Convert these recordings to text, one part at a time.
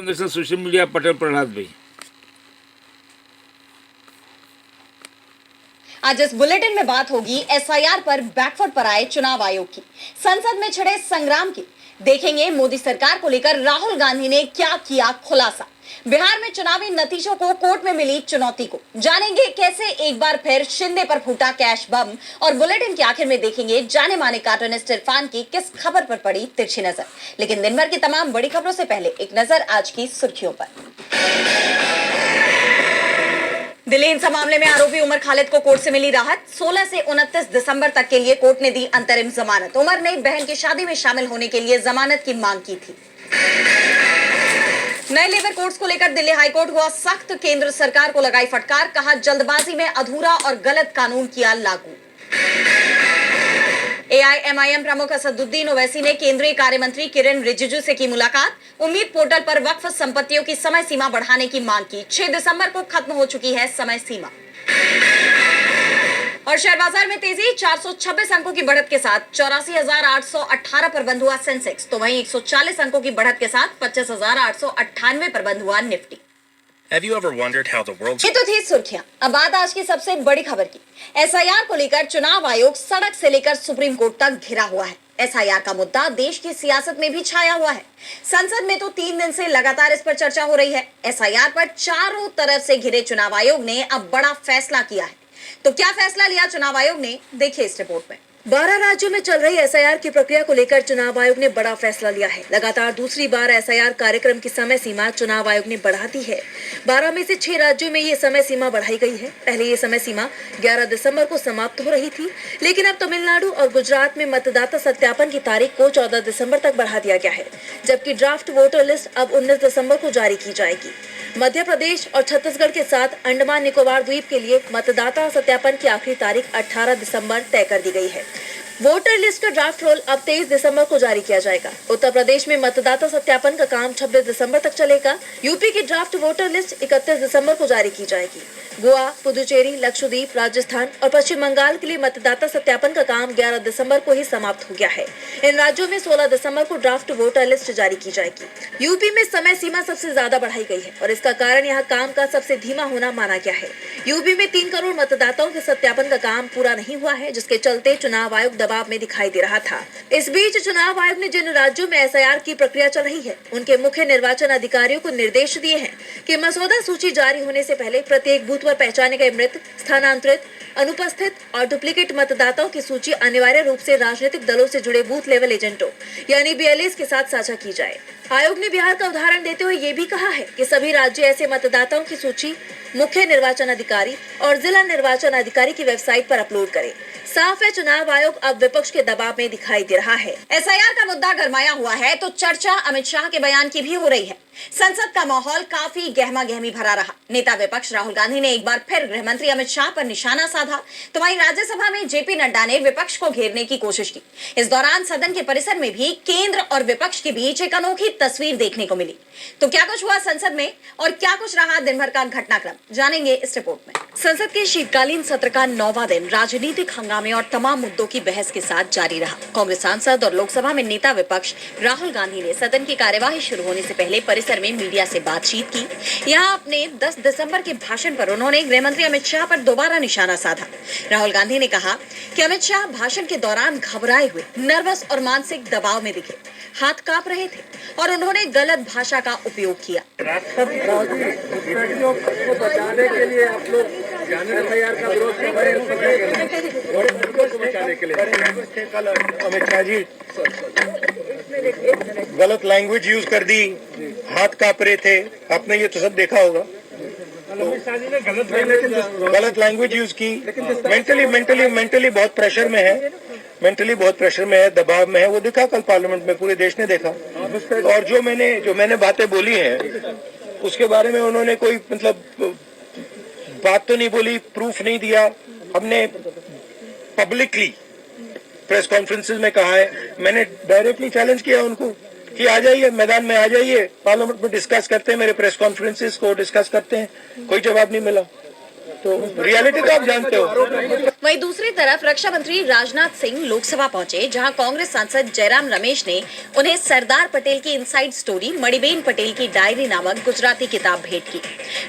Social media Patel Prahlad भाई। आज इस बुलेटिन में बात होगी एसआईआर पर बैकफुट पर आए चुनाव आयोग की, संसद में छिड़े संग्राम की। देखेंगे मोदी सरकार को लेकर राहुल गांधी ने क्या किया खुलासा। बिहार में चुनावी नतीजों को कोर्ट में मिली चुनौती को जानेंगे कैसे एक बार फिर शिंदे पर फूटा कैश बम। और बुलेटिन के आखिर में देखेंगे जाने माने कार्टूनिस्ट इरफान की किस खबर पर पड़ी तिरछी नजर। लेकिन दिन भर की तमाम बड़ी खबरों से पहले एक नजर आज की सुर्खियों पर। दिल्ली हिंसा मामले में आरोपी उमर खालिद को कोर्ट से मिली राहत। 16 से 29 दिसंबर तक के लिए कोर्ट ने दी अंतरिम जमानत। उमर ने बहन की शादी में शामिल होने के लिए जमानत की मांग की थी। नए लेबर कोड्स को लेकर दिल्ली हाईकोर्ट हुआ सख्त, केंद्र सरकार को लगाई फटकार, कहा जल्दबाजी में अधूरा और गलत कानून किया लागू। एआईएमआईएम प्रमुख असदुद्दीन ओवैसी ने केंद्रीय कार्य मंत्री किरेन रिजिजू से की मुलाकात। उम्मीद पोर्टल पर वक्फ संपत्तियों की समय सीमा बढ़ाने की मांग की। 6 दिसंबर को खत्म हो चुकी है समय सीमा। और शेयर बाजार में तेजी, 426 अंकों की बढ़त के साथ 84,818 पर बंद हुआ सेंसेक्स, तो वहीं 140 अंकों की बढ़त के साथ 25,898 पर बंद हुआ Nifty. Have you ever wondered how the world's... ये तो थी सुर्खियां। अब बात आज की सबसे बड़ी खबर की। एसआईआर को लेकर चुनाव आयोग सड़क से लेकर सुप्रीम कोर्ट तक घिरा हुआ है। एसआईआर का मुद्दा देश की सियासत में भी छाया हुआ है। संसद में तो 3 दिन से लगातार इस पर चर्चा हो रही है। एसआईआर पर चारों तरफ से घिरे चुनाव आयोग ने अब बड़ा फैसला किया है। तो क्या फैसला लिया चुनाव आयोग ने, देखिए इस रिपोर्ट में। 12 राज्यों में चल रही एसआईआर की प्रक्रिया को लेकर चुनाव आयोग ने बड़ा फैसला लिया है। लगातार दूसरी बार एसआईआर कार्यक्रम की समय सीमा चुनाव आयोग ने बढ़ा दी है। 12 में से 6 राज्यों में ये समय सीमा बढ़ाई गई है। पहले ये समय सीमा 11 दिसंबर को समाप्त हो रही थी, लेकिन अब तमिलनाडु और गुजरात में मतदाता सत्यापन की तारीख को 14 दिसंबर तक बढ़ा दिया गया है, जबकि ड्राफ्ट वोटर लिस्ट अब 19 दिसंबर को जारी की जाएगी। मध्य प्रदेश और छत्तीसगढ़ के साथ अंडमान निकोबार द्वीप के लिए मतदाता सत्यापन की आखिरी तारीख 18 दिसंबर तय कर दी गई है। वोटर लिस्ट का ड्राफ्ट रोल अब 23 दिसंबर को जारी किया जाएगा। उत्तर प्रदेश में मतदाता सत्यापन का काम 26 दिसंबर तक चलेगा। यूपी की ड्राफ्ट वोटर लिस्ट 31 दिसंबर को जारी की जाएगी। गोवा, पुदुचेरी, लक्षद्वीप, राजस्थान और पश्चिम बंगाल के लिए मतदाता सत्यापन का काम 11 दिसंबर को ही समाप्त हो गया है। इन राज्यों में 16 दिसंबर को ड्राफ्ट वोटर लिस्ट जारी की जाएगी। यूपी में समय सीमा सबसे ज्यादा बढ़ाई गई है और इसका कारण यहाँ काम का सबसे धीमा होना माना गया है। यूपी में 3 करोड़ मतदाताओं के सत्यापन का काम पूरा नहीं हुआ है, जिसके चलते चुनाव आयोग दबाव में दिखाई दे रहा था। इस बीच चुनाव आयोग ने जिन राज्यों में एसआईआर की प्रक्रिया चल रही है, उनके मुख्य निर्वाचन अधिकारियों को निर्देश दिए हैं कि मसौदा सूची जारी होने से पहले प्रत्येक बूथ पर पहचाने गए मृत, स्थानांतरित, अनुपस्थित और डुप्लीकेट मतदाताओं की सूची अनिवार्य रूप से राजनीतिक दलों से जुड़े बूथ लेवल एजेंटों यानी बीएलएस के साथ साझा की जाए। आयोग ने बिहार का उदाहरण देते हुए ये भी कहा है कि सभी राज्य ऐसे मतदाताओं की सूची मुख्य निर्वाचन अधिकारी और जिला निर्वाचन अधिकारी की वेबसाइट पर अपलोड करें। साफ है, चुनाव आयोग अब विपक्ष के दबाव में दिखाई दे रहा है। एसआईआर का मुद्दा गरमाया हुआ है तो चर्चा अमित शाह के बयान की भी हो रही है। संसद का माहौल काफी गहमा गहमी भरा रहा। नेता विपक्ष राहुल गांधी ने एक बार फिर गृह मंत्री अमित शाह पर निशाना साधा, तो वहीं राज्यसभा में जेपी नड्डा ने विपक्ष को घेरने की कोशिश की। इस दौरान सदन के परिसर में भी केंद्र और विपक्ष के बीच एक अनोखी तस्वीर देखने को मिली। तो क्या कुछ हुआ संसद में और क्या कुछ रहा दिन भर का घटनाक्रम, जानेंगे इस रिपोर्ट में। संसद के शीतकालीन सत्र का 9वां दिन राजनीतिक हंगामे और तमाम मुद्दों की बहस के साथ जारी रहा। कांग्रेस सांसद और लोकसभा में नेता विपक्ष राहुल गांधी ने सदन की कार्यवाही शुरू होने से पहले परिसर में मीडिया से बातचीत की। यहाँ अपने 10 दिसंबर के भाषण पर उन्होंने गृह मंत्री अमित शाह पर दोबारा निशाना साधा। राहुल गांधी ने कहा कि अमित शाह भाषण के दौरान घबराए हुए, नर्वस और मानसिक दबाव में दिखे, हाथ कांप रहे थे और उन्होंने गलत भाषा का उपयोग किया। बचाने के लिए आप लोग एसआईआर का विरोध कर रहे हैं। कल अमित शाह जी गलत लैंग्वेज यूज कर दी, हाथ कांप रहे थे, आपने ये तो सब देखा होगा। अमित शाह जी ने गलत लैंग्वेज यूज की। मेंटली बहुत प्रेशर में है, बहुत प्रेशर में है, दबाव में है। वो दिखा कल पार्लियामेंट में, पूरे देश ने देखा। और जो मैंने बातें बोली हैं उसके बारे में उन्होंने कोई मतलब बात तो नहीं बोली, प्रूफ नहीं दिया। हमने पब्लिकली प्रेस कॉन्फ्रेंसेस में कहा है, मैंने डायरेक्टली चैलेंज किया उनको कि आ जाइए मैदान में, आ जाइए पार्लियामेंट में डिस्कस करते हैं, मेरे प्रेस कॉन्फ्रेंसेस को डिस्कस करते हैं। कोई जवाब नहीं मिला। तो रियलिटी तो आप जानते हो। वहीं दूसरी तरफ रक्षा मंत्री राजनाथ सिंह लोकसभा पहुंचे, जहां कांग्रेस सांसद जयराम रमेश ने उन्हें सरदार पटेल की इनसाइड स्टोरी मणिबेन पटेल की डायरी नामक गुजराती किताब भेंट की।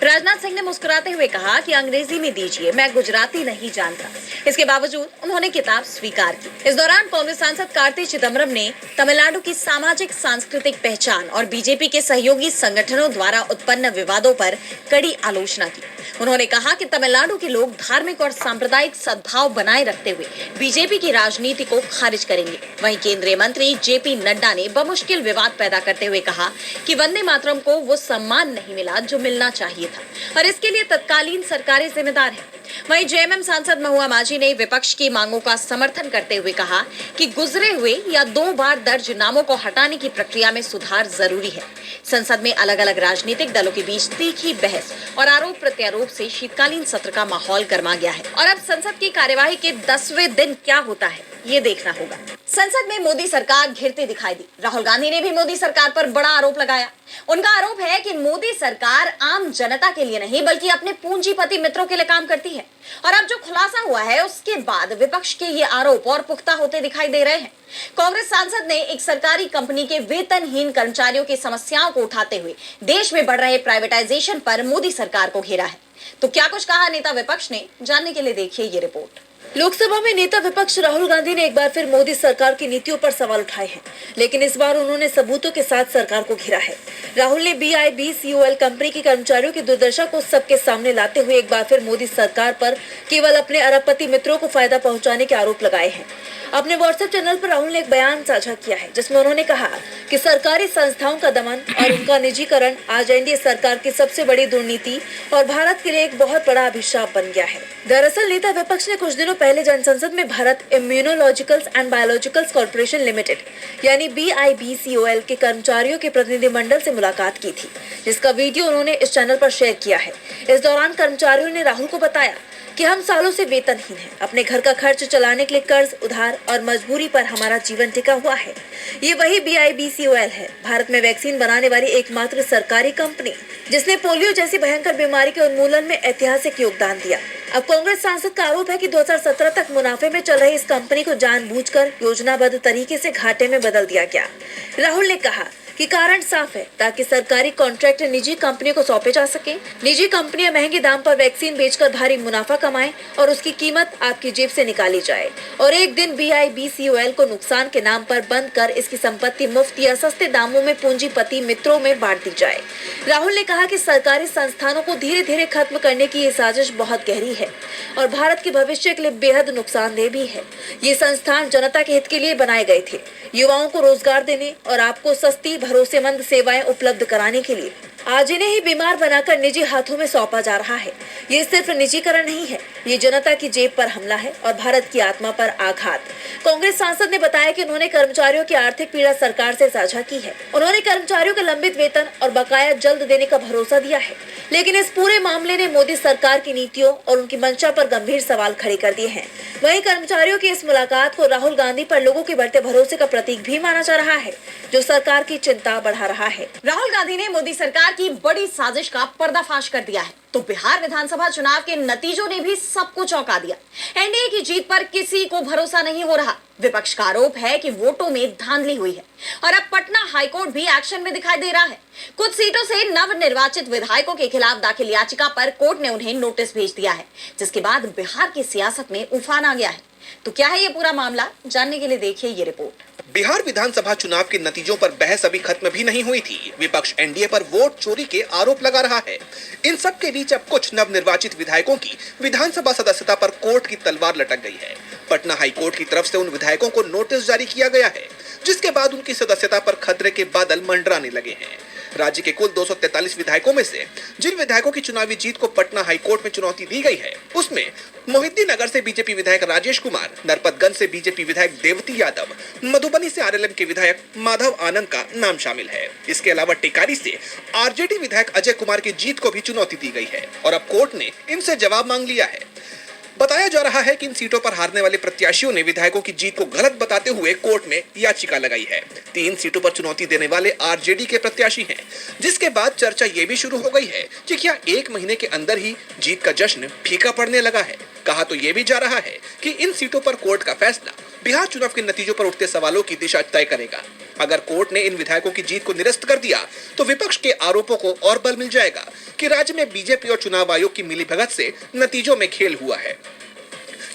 राजनाथ सिंह ने मुस्कुराते हुए कहा कि अंग्रेजी में दीजिए, मैं गुजराती नहीं जानता। इसके बावजूद उन्होंने किताब स्वीकार की। इस दौरान कांग्रेस सांसद कार्ति चिदम्बरम ने तमिलनाडु की सामाजिक सांस्कृतिक पहचान और बीजेपी के सहयोगी संगठनों द्वारा उत्पन्न विवादों पर कड़ी आलोचना की। उन्होंने कहा कि तमिलनाडु के लोग धार्मिक और सांप्रदायिक सद्भाव बनाए रखते हुए बीजेपी की राजनीति को खारिज करेंगे। वहीं केंद्रीय मंत्री जेपी नड्डा ने बमुश्किल विवाद पैदा करते हुए कहा कि वंदे मातरम को वो सम्मान नहीं मिला जो मिलना चाहिए था और इसके लिए तत्कालीन सरकारें जिम्मेदार हैं। वहीं जेएमएम सांसद महुआ माझी ने विपक्ष की मांगों का समर्थन करते हुए कहा कि गुजरे हुए या 2 बार दर्ज नामों को हटाने की प्रक्रिया में सुधार जरूरी है। संसद में अलग अलग राजनीतिक दलों के बीच तीखी बहस और आरोप प्रत्यारोप से शीतकालीन सत्र का माहौल गर्मा गया है और अब संसद की कार्यवाही के 10वें दिन क्या होता है ये देखना होगा। संसद में मोदी सरकार घिरती दिखाई दी। राहुल गांधी ने भी मोदी सरकार पर बड़ा आरोप लगाया। उनका आरोप है कि मोदी सरकार आम जनता के लिए नहीं बल्कि अपने पूंजीपति मित्रों के लिए काम करती है और अब जो खुलासा हुआ है उसके बाद विपक्ष के ये आरोप और पुख्ता होते दिखाई दे रहे हैं। कांग्रेस सांसद ने एक सरकारी कंपनी के वेतनहीन कर्मचारियों की समस्याओं को उठाते हुए देश में बढ़ रहे प्राइवेटाइजेशन पर मोदी सरकार को घेरा है। तो क्या कुछ कहा नेता विपक्ष ने, जानने के लिए देखिए ये रिपोर्ट। लोकसभा में नेता विपक्ष राहुल गांधी ने एक बार फिर मोदी सरकार की नीतियों पर सवाल उठाए हैं, लेकिन इस बार उन्होंने सबूतों के साथ सरकार को घेरा है। राहुल ने BIBCOL कंपनी के कर्मचारियों की दुर्दशा को सबके सामने लाते हुए एक बार फिर मोदी सरकार पर केवल अपने अरबपति मित्रों को फायदा पहुंचाने के आरोप लगाए हैं। अपने व्हाट्सएप चैनल पर राहुल ने एक बयान साझा किया है जिसमें उन्होंने कहा कि सरकारी संस्थाओं का दमन और उनका निजीकरण आज एनडीए सरकार की सबसे बड़ी दुर्नीति और भारत के लिए एक बहुत बड़ा अभिशाप बन गया है। दरअसल नेता विपक्ष ने कुछ दिनों पहले जनसंसद में Bharat Immunologicals and biologicals corporation limited यानी BIBCOL के कर्मचारियों के प्रतिनिधिमंडल से मुलाकात की थी, जिसका वीडियो उन्होंने इस चैनल पर शेयर किया है। इस दौरान कर्मचारियों ने राहुल को बताया कि हम सालों से वेतनहीन हैं, अपने घर का खर्च चलाने के लिए कर्ज उधार और मजबूरी पर हमारा जीवन टिका हुआ है। ये वही BIBCOL है, भारत में वैक्सीन बनाने वाली एकमात्र सरकारी कंपनी जिसने पोलियो जैसी भयंकर बीमारी के उन्मूलन में ऐतिहासिक योगदान दिया। अब कांग्रेस सांसद का आरोप है कि 2017 तक मुनाफे में चल रही इस कंपनी को जानबूझकर योजनाबद्ध तरीके से घाटे में बदल दिया गया। राहुल ने कहा कि कारण साफ है, ताकि सरकारी कॉन्ट्रैक्ट निजी कंपनियों को सौंपे जा सके। निजी कंपनियां महंगे दाम पर वैक्सीन बेचकर भारी मुनाफा कमाएं और उसकी कीमत आपकी जेब से निकाली जाए और एक दिन BIBCOL को नुकसान के नाम पर बंद कर इसकी संपत्ति मुफ्त या सस्ते दामों में पूंजीपति मित्रों में बांट दी जाए। राहुल ने कहा कि सरकारी संस्थानों को धीरे धीरे खत्म करने की ये साजिश बहुत गहरी है और भारत के भविष्य के लिए बेहद नुकसानदेह भी है। ये संस्थान जनता के हित के लिए बनाए गए थे, युवाओं को रोजगार देने और आपको सस्ती भरोसेमंद सेवाएं उपलब्ध कराने के लिए। आज इन्हें ही बीमार बनाकर निजी हाथों में सौंपा जा रहा है। ये सिर्फ निजीकरण नहीं है, ये जनता की जेब पर हमला है और भारत की आत्मा पर आघात। कांग्रेस सांसद ने बताया कि उन्होंने कर्मचारियों की आर्थिक पीड़ा सरकार से साझा की है। उन्होंने कर्मचारियों के लंबित वेतन और बकाया जल्द देने का भरोसा दिया है, लेकिन इस पूरे मामले ने मोदी सरकार की नीतियों और उनकी मंशा पर गंभीर सवाल खड़े कर दिए हैं। वहीं कर्मचारियों की इस मुलाकात को राहुल गांधी पर लोगों के बढ़ते भरोसे का प्रतीक भी माना जा रहा है, जो सरकार की चिंता बढ़ा रहा है। राहुल गांधी ने मोदी सरकार की बड़ी साजिश का पर्दाफाश कर दिया है, तो बिहार विधानसभा चुनाव के नतीजों ने भी सबको चौंका दिया। एनडीए की जीत पर किसी को भरोसा नहीं हो रहा। विपक्ष का आरोप है कि वोटों में धांधली हुई है और अब पटना हाईकोर्ट भी एक्शन में दिखाई दे रहा है। कुछ सीटों से नवनिर्वाचित विधायकों के खिलाफ दाखिल याचिका पर कोर्ट ने उन्हें नोटिस भेज दिया है, जिसके बाद बिहार की सियासत में उफान आ गया है। तो क्या है ये पूरा मामला, जानने के लिए देखिए ये रिपोर्ट। बिहार विधानसभा चुनाव के नतीजों पर बहस अभी खत्म भी नहीं हुई थी। विपक्ष एनडीए पर वोट चोरी के आरोप लगा रहा है। इन सब के बीच अब कुछ नवनिर्वाचित विधायकों की विधानसभा सदस्यता पर कोर्ट की तलवार लटक गई है। पटना हाई कोर्ट की तरफ से उन विधायकों को नोटिस जारी किया गया है, जिसके बाद उनकी सदस्यता पर खतरे के बादल मंडराने लगे हैं। राज्य के कुल 243 विधायकों में से जिन विधायकों की चुनावी जीत को पटना हाईकोर्ट में चुनौती दी गई है, उसमें मोहिद्दी नगर से बीजेपी विधायक राजेश कुमार, नरपतगंज से बीजेपी विधायक देवती यादव, मधुबनी से आरएलएम के विधायक माधव आनंद का नाम शामिल है। इसके अलावा टिकारी से आरजेडी विधायक अजय कुमार की जीत को भी चुनौती दी गई है और अब कोर्ट ने इनसे जवाब मांग लिया है। बताया जा रहा है कि इन सीटों पर हारने वाले प्रत्याशियों ने विधायकों की जीत को गलत बताते हुए कोर्ट में याचिका लगाई है। 3 सीटों पर चुनौती देने वाले आरजेडी के प्रत्याशी हैं, जिसके बाद चर्चा ये भी शुरू हो गई है कि क्या 1 महीने के अंदर ही जीत का जश्न फीका पड़ने लगा है। कहा तो ये भी जा रहा है कि इन सीटों पर कोर्ट का फैसला बिहार चुनाव के नतीजों पर उठते सवालों की दिशा तय करेगा। अगर कोर्ट ने इन विधायकों की जीत को निरस्त कर दिया तो विपक्ष के आरोपों को और बल मिल जाएगा कि राज्य में बीजेपी और चुनाव आयोग की मिलीभगत से नतीजों में खेल हुआ है,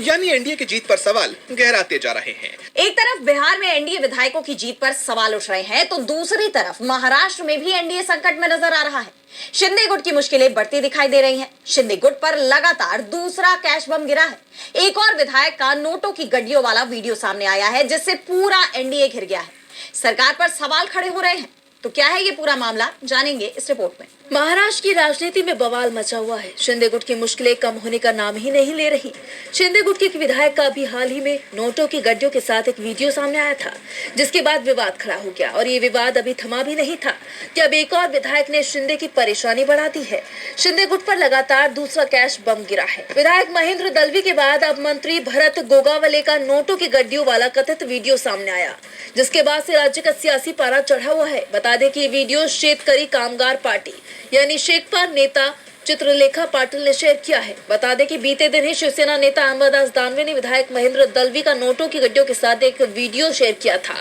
यानी एनडीए की जीत पर सवाल गहराते जा रहे हैं। एक तरफ बिहार में एनडीए विधायकों की जीत पर सवाल उठ रहे हैं, तो दूसरी तरफ महाराष्ट्र में भी एनडीए संकट में नजर आ रहा है। शिंदे गुट की मुश्किलें बढ़ती दिखाई दे रही हैं। शिंदे गुट पर लगातार दूसरा कैश बम गिरा है। एक और विधायक का नोटों की गड्डियों वाला वीडियो सामने आया है, जिससे पूरा एनडीए घिर गया है। सरकार पर सवाल खड़े हो रहे हैं। तो क्या है ये पूरा मामला, जानेंगे इस रिपोर्ट में। महाराष्ट्र की राजनीति में बवाल मचा हुआ है। शिंदे गुट की मुश्किलें कम होने का नाम ही नहीं ले रही। शिंदे गुट के एक विधायक का भी हाल ही में नोटों की गड्डियों के साथ एक वीडियो सामने आया था, जिसके बाद विवाद खड़ा हो गया और ये विवाद अभी थमा भी नहीं था कि अब एक और विधायक ने शिंदे की परेशानी बढ़ा दी है। शिंदे गुट पर लगातार दूसरा कैश बम गिरा है। विधायक महेंद्र दलवी के बाद अब मंत्री भरत गोगावले का नोटों की गड्डियों वाला कथित वीडियो सामने आया, जिसके बाद से राज्य का सियासी पारा चढ़ा हुआ है। बता दें कि ये वीडियो शेतकरी कामगार पार्टी यानी शेखपा नेता चित्रलेखा पाटिल ने शेयर किया है। बता दें कि बीते दिन ही शिवसेना नेता अमरदास दानवे ने विधायक महेंद्र दलवी का नोटों की गड्डियों के साथ एक वीडियो शेयर किया था।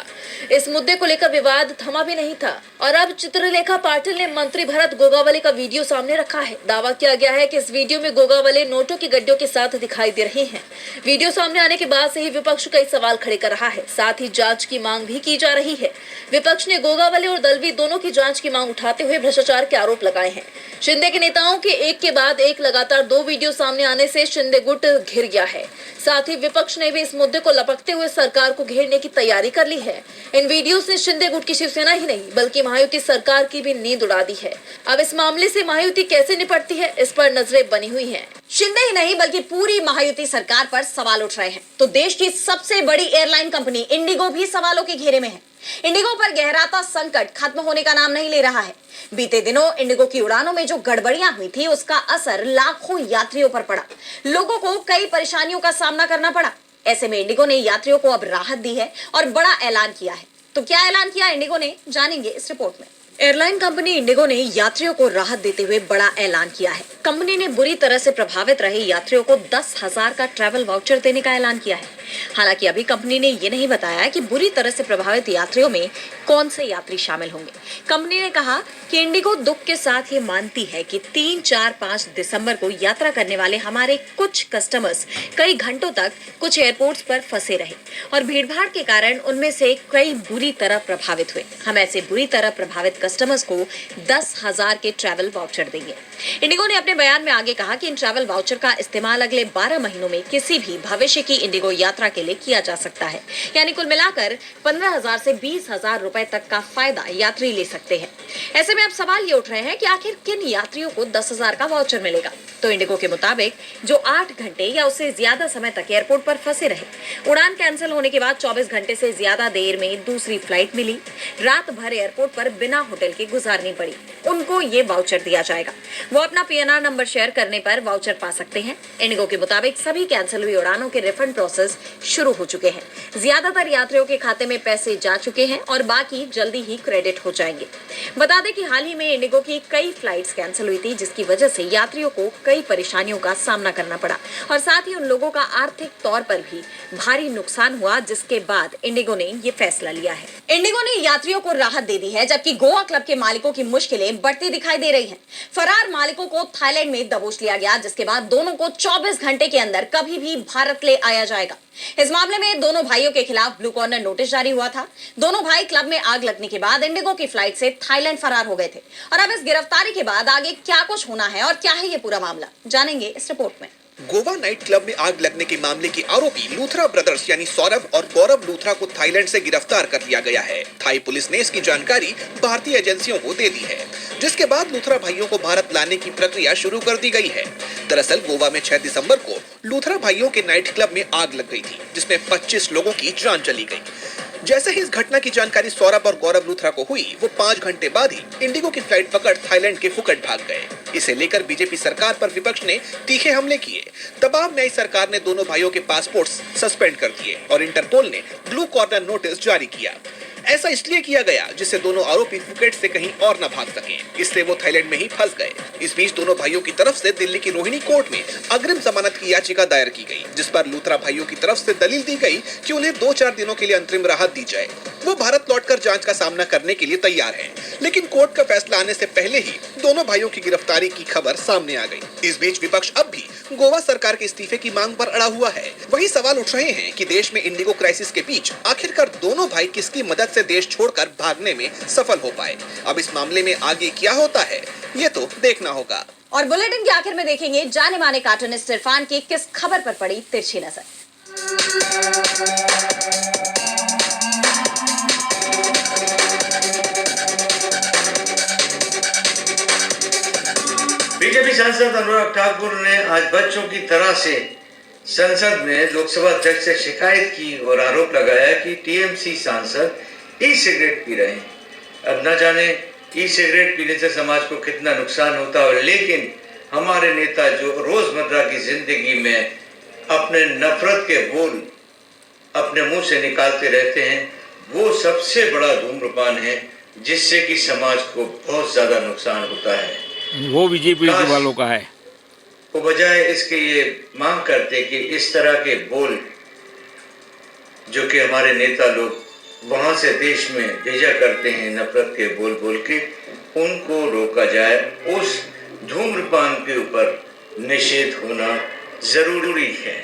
इस मुद्दे को लेकर विवाद थमा भी नहीं था और अब चित्रलेखा पाटिल ने मंत्री भरत गोगावले का वीडियो सामने रखा है। दावा किया गया है कि इस वीडियो में गोगावले नोटों की गड्डियों के साथ दिखाई दे रहे हैं। वीडियो सामने आने के बाद से ही विपक्ष कई सवाल खड़े कर रहा है, साथ ही जांच की मांग भी की जा रही है। विपक्ष ने गोगावले और दलवी दोनों की जांच की मांग उठाते हुए भ्रष्टाचार के आरोप लगाए हैं। शिंदे के नेताओं के एक के बाद एक लगातार 2 वीडियो सामने आने से शिंदे गुट घिर गया है। साथ ही विपक्ष ने भी इस मुद्दे को लपकते हुए सरकार को घेरने की तैयारी कर ली है। इन वीडियोस ने शिंदे गुट की शिवसेना ही नहीं बल्कि महायुति सरकार की भी नींद उड़ा दी है। अब इस मामले से महायुति कैसे निपटती है, इस पर नजरें बनी हुई हैं। शिंदे ही नहीं बल्कि पूरी महायुति सरकार पर सवाल उठ रहे हैं। तो देश की सबसे बड़ी एयरलाइन कंपनी इंडिगो भी सवालों के घेरे में है। इंडिगो पर गहराता संकट खत्म होने का नाम नहीं ले रहा है। बीते दिनों इंडिगो की उड़ानों में जो गड़बड़ियां हुई थी, उसका असर लाखों यात्रियों पर पड़ा। लोगों को कई परेशानियों का सामना करना पड़ा। ऐसे में इंडिगो ने यात्रियों को अब राहत दी है और बड़ा ऐलान किया है। तो क्या ऐलान किया इंडिगो ने, जानेंगे इस रिपोर्ट में। एयरलाइन कंपनी इंडिगो ने यात्रियों को राहत देते हुए बड़ा ऐलान किया है। कंपनी ने बुरी तरह से प्रभावित रहे यात्रियों को 10,000 का ट्रैवल वाउचर देने का ऐलान किया है। हालांकि अभी कंपनी ने ये नहीं बताया कि बुरी तरह से प्रभावित यात्रियों में कौन से यात्री शामिल होंगे। कंपनी ने कहा कि इंडिगो दुख के साथ ये मानती है कि 3, 4, 5 दिसंबर को यात्रा करने वाले हमारे कुछ कस्टमर्स कई घंटों तक कुछ एयरपोर्ट्स पर फंसे रहे और भीड़भाड़ के कारण उनमें से कई बुरी तरह प्रभावित हुए। हम ऐसे बुरी तरह प्रभावित कस्टमर्स को 10,000 के ट्रैवल वाउचर देंगे। इंडिगो ने अपने बयान में आगे कहा कि इन ट्रैवल वाउचर का इस्तेमाल अगले 12 महीनों में किसी भी भविष्य की इंडिगो यात्रा के लिए किया जा सकता है, यानी कुल मिलाकर 15,000 से 20,000 रुपए तक का फायदा यात्री ले सकते हैं। ऐसे में अब सवाल ये उठ रहे हैं कि आखिर किन यात्रियों को 10,000 का वाउचर मिलेगा। तो इंडिगो के मुताबिक जो 8 घंटे या उससे ज्यादा समय तक एयरपोर्ट पर फंसे रहे, उड़ान कैंसिल होने के बाद 24 घंटे से ज्यादा देर में दूसरी फ्लाइट मिली, रात भर एयरपोर्ट पर बिना होटल के गुजारनी पड़ी, उनको ये वाउचर दिया जाएगा। वो अपना PNR नंबर शेयर करने पर वाउचर पा सकते हैं। इंडिगो के मुताबिक सभी कैंसिल हुई उड़ानों के रिफंड प्रोसेस शुरू हो चुके हैं। ज्यादातर यात्रियों के खाते में पैसे जा चुके हैं और बाकी जल्दी ही क्रेडिट हो जाएंगे। बता दें कि हाल ही में इंडिगो की कई फ्लाइट्स कैंसिल हुई थी, जिसकी वजह से यात्रियों को कई परेशानियों का सामना करना पड़ा और साथ ही उन लोगों का आर्थिक तौर पर भी भारी नुकसान हुआ, जिसके बाद इंडिगो ने ये फैसला लिया है। इंडिगो ने यात्रियों को राहत दे दी है, जबकि गोवा क्लब के मालिकों की मुश्किलें बढ़ती दिखाई दे रही हैं। फरार मालिकों को थाईलैंड में दबोच लिया गया, जिसके बाद दोनों को 24 घंटे के अंदर कभी भी भारत ले आया जाएगा। इस मामले में दोनों भाइयों के खिलाफ ब्लू कॉर्नर नोटिस जारी हुआ था। दोनों भाई क्लब में आग लगने के बाद इंडिगो की फ्लाइट से थाईलैंड फरार हो गए थे और अब इस गिरफ्तारी के बाद आगे क्या कुछ होना है और क्या है ये पूरा मामला, जानेंगे इस रिपोर्ट में। गोवा नाइट क्लब में आग लगने के मामले के आरोपी लूथरा ब्रदर्स यानी सौरभ और गौरव लूथरा को थाईलैंड से गिरफ्तार कर लिया गया है। थाई पुलिस ने इसकी जानकारी भारतीय एजेंसियों को दे दी है, जिसके बाद लूथरा भाइयों को भारत लाने की प्रक्रिया शुरू कर दी गई है। दरअसल गोवा में 6 दिसंबर को लूथरा भाइयों के नाइट क्लब में आग लग गई थी, जिसमें 25 लोगों की जान चली गई। जैसे ही इस घटना की जानकारी सौरभ और गौरव लूथरा को हुई, वो 5 घंटे बाद ही इंडिगो की फ्लाइट पकड़ थाईलैंड के फुकेट भाग गए। इसे लेकर बीजेपी सरकार पर विपक्ष ने तीखे हमले किए। दबाव में आई सरकार ने दोनों भाइयों के पासपोर्ट्स सस्पेंड कर दिए और इंटरपोल ने ब्लू कॉर्नर नोटिस जारी किया। ऐसा इसलिए किया गया जिससे दोनों आरोपी फुकेट से कहीं और न भाग सकें। इससे वो थाईलैंड में ही फंस गए। इस बीच दोनों भाइयों की तरफ से दिल्ली की रोहिणी कोर्ट में अग्रिम जमानत की याचिका दायर की गई, जिस पर लूथरा भाइयों की तरफ से दलील दी गई कि उन्हें 2-4 दिनों के लिए अंतरिम राहत दी जाए। वो भारत लौटकर जांच का सामना करने के लिए तैयार हैं। लेकिन कोर्ट का फैसला आने से पहले ही दोनों भाइयों की गिरफ्तारी की खबर सामने आ गई। इस बीच विपक्ष अब भी गोवा सरकार के इस्तीफे की मांग पर अड़ा हुआ है। वही सवाल उठ रहे हैं कि देश में इंडिगो क्राइसिस के बीच आखिरकार दोनों भाई किसकी मदद से देश छोड़कर भागने में सफल हो पाए। अब इस मामले में आगे क्या होता है, ये तो देखना होगा। और बुलेटिन के आखिर में देखेंगे जाने माने कार्टूनिस्ट इरफान की किस खबर पर पड़ी तिरछी नजर। बीजेपी सांसद अनुराग ठाकुर ने आज बच्चों की तरह से संसद में लोकसभा अध्यक्ष से शिकायत की और आरोप लगाया कि टीएमसी सांसद ई सिगरेट पी रहे हैं। अब न जाने ई सिगरेट पीने से समाज को कितना नुकसान होता है, लेकिन हमारे नेता जो रोजमर्रा की जिंदगी में अपने नफरत के बोल अपने मुंह से निकालते रहते हैं, वो सबसे बड़ा धूम्रपान है जिससे कि समाज को बहुत ज्यादा नुकसान होता है। वो बीजेपी वालों का है। वो बजाय इसके ये मांग करते कि इस तरह के बोल जो कि हमारे नेता लोग वहां से देश में भेजा करते हैं, नफरत के बोल बोल के, उनको रोका जाए। उस धूम्रपान के ऊपर निषेध होना जरूरी है।